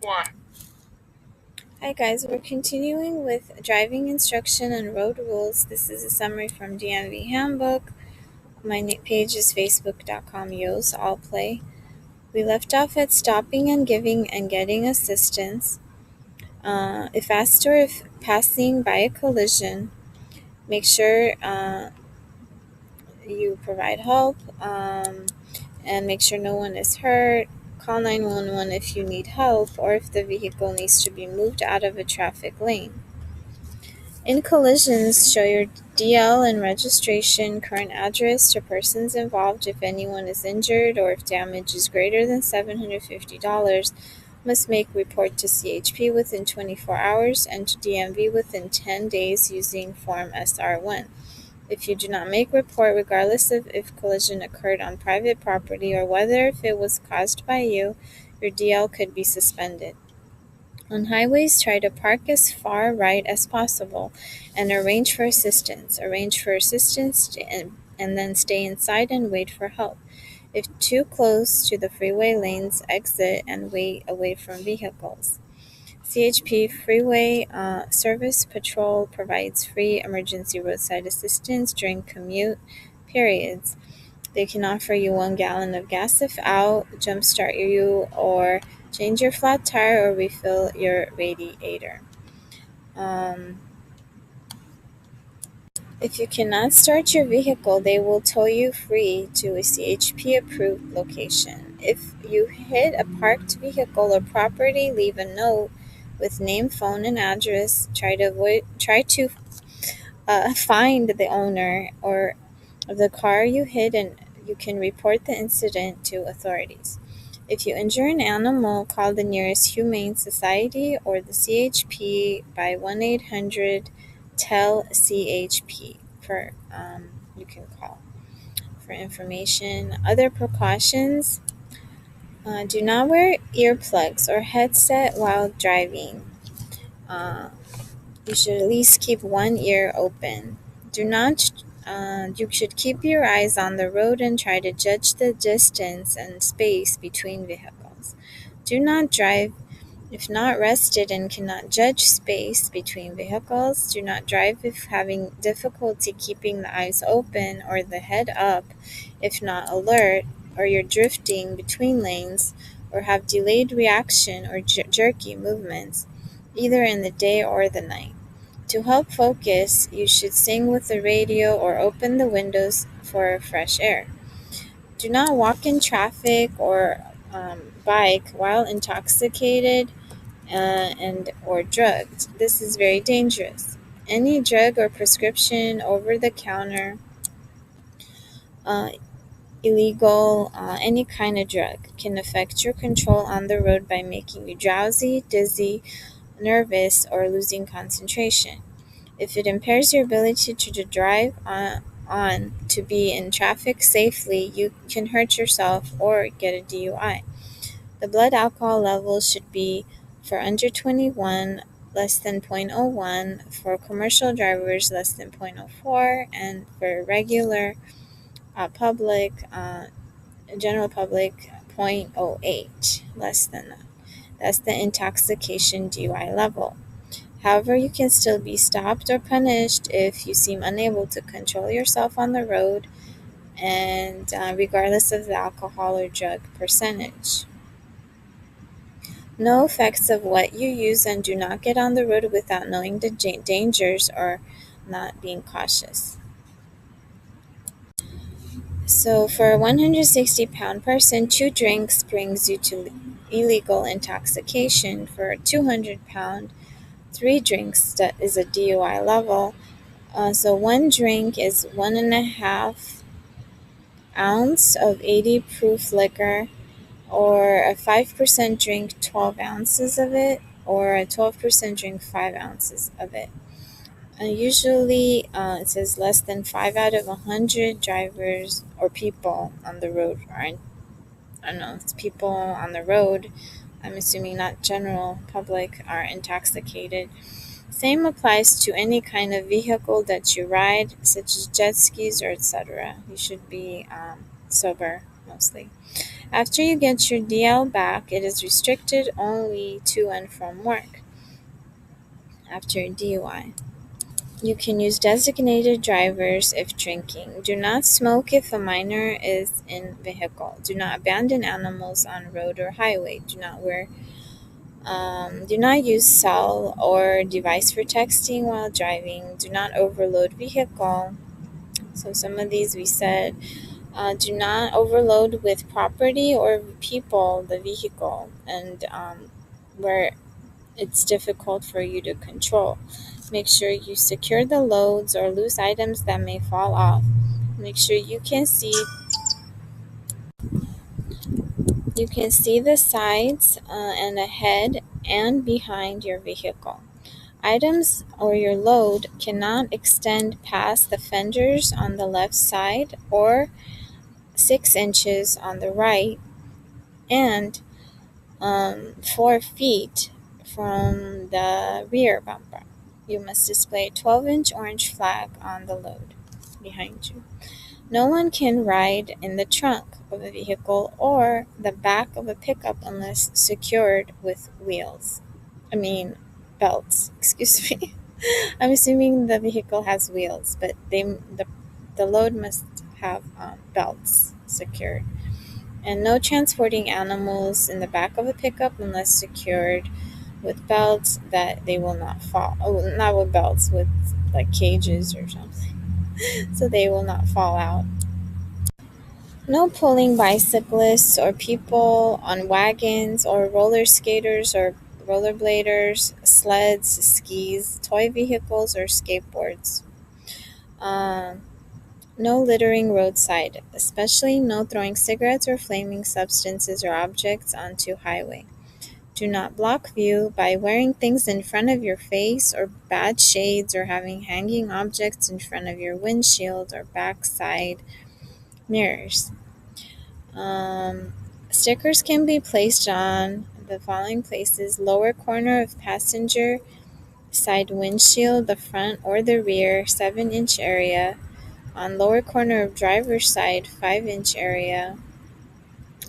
1. Hi guys, we're continuing with driving instruction and road rules. This is a summary from DMV handbook. My page is facebook.com so I'll play. We left off at stopping and giving and getting assistance. If asked or if passing by a collision, make sure you provide help and make sure no one is hurt. Call 911 if you need help or if the vehicle needs to be moved out of a traffic lane. In collisions, show your DL and registration, current address to persons involved. If anyone is injured or if damage is greater than $750, must make report to CHP within 24 hours and to DMV within 10 days using Form SR1. If you do not make report, regardless of if collision occurred on private property or whether if it was caused by you, your DL could be suspended. On highways, try to park as far right as possible and arrange for assistance. And then stay inside and wait for help. If too close to the freeway lanes, exit and wait away from vehicles. CHP Freeway Service Patrol provides free emergency roadside assistance during commute periods. They can offer you 1 gallon of gas if out, jumpstart you, or change your flat tire or refill your radiator. If you cannot start your vehicle, they will tow you free to a CHP approved location. If you hit a parked vehicle or property, leave a note with name, phone, and address. Try to find the owner or of the car you hit, and you can report the incident to authorities. If you injure an animal, call the nearest Humane Society or the CHP by 1-800 Tell CHP for you can call for information. Other precautions: do not wear earplugs or headset while driving. Uh, you should at least keep one ear open. Do not. You should keep your eyes on the road and try to judge the distance and space between vehicles. Do not drive if not rested and cannot judge space between vehicles. Do not drive if having difficulty keeping the eyes open or the head up if not alert, or you're drifting between lanes or have delayed reaction or jerky movements, either in the day or the night. To help focus, you should sing with the radio or open the windows for fresh air. Do not walk in traffic or bike while intoxicated and or drugged. This is very dangerous. Any drug or prescription, over-the-counter, uh, illegal, any kind of drug can affect your control on the road by making you drowsy, dizzy, nervous, or losing concentration. If it impairs your ability to drive on to be in traffic safely, you can hurt yourself or get a DUI. The blood alcohol level should be for under 21 less than 0.01, for commercial drivers less than 0.04, and for regular general public 0.08, less than that. That's the intoxication DUI level. However, you can still be stopped or punished if you seem unable to control yourself on the road, and regardless of the alcohol or drug percentage. Know effects of what you use and do not get on the road without knowing the dangers or not being cautious. So for a 160-pound person, 2 drinks brings you to illegal intoxication. For a 200-pound, 3 drinks that is a DUI level. So 1 drink is 1.5 ounce of 80 proof liquor, or a 5% drink 12 ounces of it, or a 12% drink 5 ounces of it. Usually it says less than 5 out of 100 drivers or people on the road aren't. I don't know, it's people on the road, I'm assuming not general public, are intoxicated. Same applies to any kind of vehicle that you ride, such as jet skis or etc. You should be sober mostly. After you get your DL back, it is restricted only to and from work. After a DUI, you can use designated drivers if drinking. Do not smoke if a minor is in vehicle. Do not abandon animals on road or highway. Do not use cell or device for texting while driving. Do not overload vehicle. So some of these we said, do not overload with property or people the vehicle, and where it's difficult for you to control. Make sure you secure the loads or loose items that may fall off. Make sure you can see the sides and ahead and behind your vehicle. Items or your load cannot extend past the fenders on the left side or 6 inches on the right, and 4 feet from the rear bumper. You must display a 12-inch orange flag on the load behind you. No one can ride in the trunk of a vehicle or the back of a pickup unless secured with belts. Excuse me. I'm assuming the vehicle has wheels, but the load must have belts secured. And no transporting animals in the back of a pickup unless secured with belts that they will not fall. Oh, not with belts, with like cages or something, so they will not fall out. No pulling bicyclists or people on wagons or roller skaters or rollerbladers, sleds, skis, toy vehicles, or skateboards. Um, no littering roadside, especially no throwing cigarettes or flaming substances or objects onto highway. Do not block view by wearing things in front of your face or bad shades or having hanging objects in front of your windshield or backside mirrors. Um, Stickers can be placed on the following places: lower corner of passenger side windshield, the front or the rear 7-inch area, on lower corner of driver's side 5-inch area,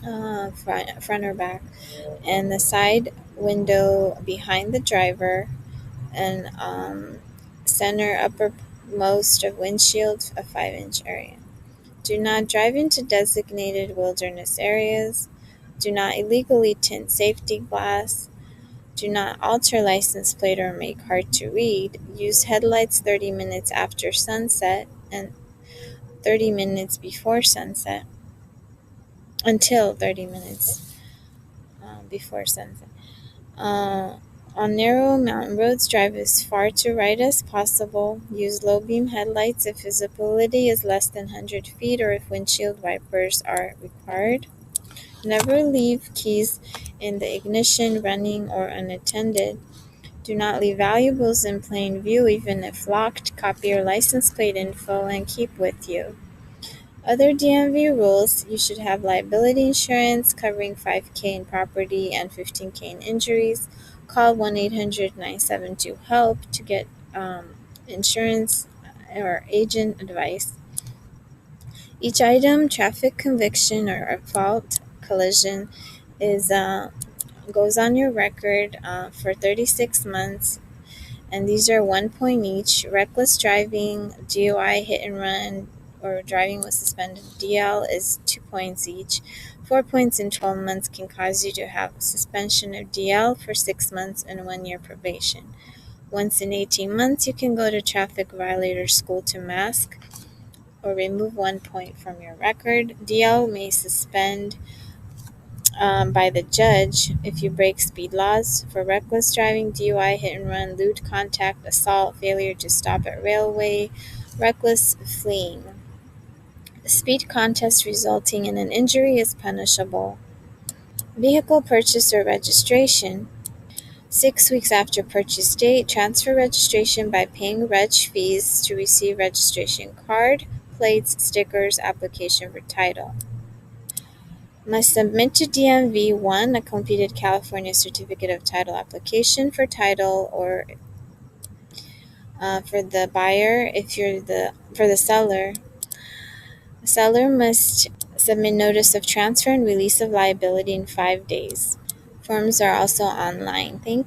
front or back, and the side window behind the driver, and center uppermost of windshield a 5-inch area. Do not drive into designated wilderness areas. Do not illegally tint safety glass. Do not alter license plate or make hard to read. Use headlights 30 minutes after sunset and 30 minutes before sunset, until 30 minutes before sunset. Uh, on narrow mountain roads, drive as far to right as possible. Use low beam headlights if visibility is less than 100 feet or if windshield wipers are required. Never leave keys in the ignition running or unattended. Do not leave valuables in plain view, even if locked. Copy your license plate info and keep with you. Other DMV rules: you should have liability insurance covering 5K in property and 15K in injuries. Call 1-800-972-HELP to get insurance or agent advice. Each item, traffic conviction or fault collision, is goes on your record for 36 months, and these are 1 point each. Reckless driving, DUI, hit and run, or driving with suspended DL is 2 points each. 4 points in 12 months can cause you to have suspension of DL for 6 months and 1 year probation. Once in 18 months, you can go to traffic violator school to mask or remove 1 point from your record. DL may suspend by the judge if you break speed laws. For reckless driving, DUI, hit and run, lewd contact, assault, failure to stop at railway, reckless fleeing. Speed contest resulting in an injury is punishable. Vehicle purchase or registration. 6 weeks after purchase date, transfer registration by paying reg fees to receive registration card, plates, stickers, application for title. Must submit to DMV 1 a completed California Certificate of Title application for title, or for the buyer. If you're for the seller, the seller must Submit notice of transfer and release of liability in 5 days. Forms are also online. Thank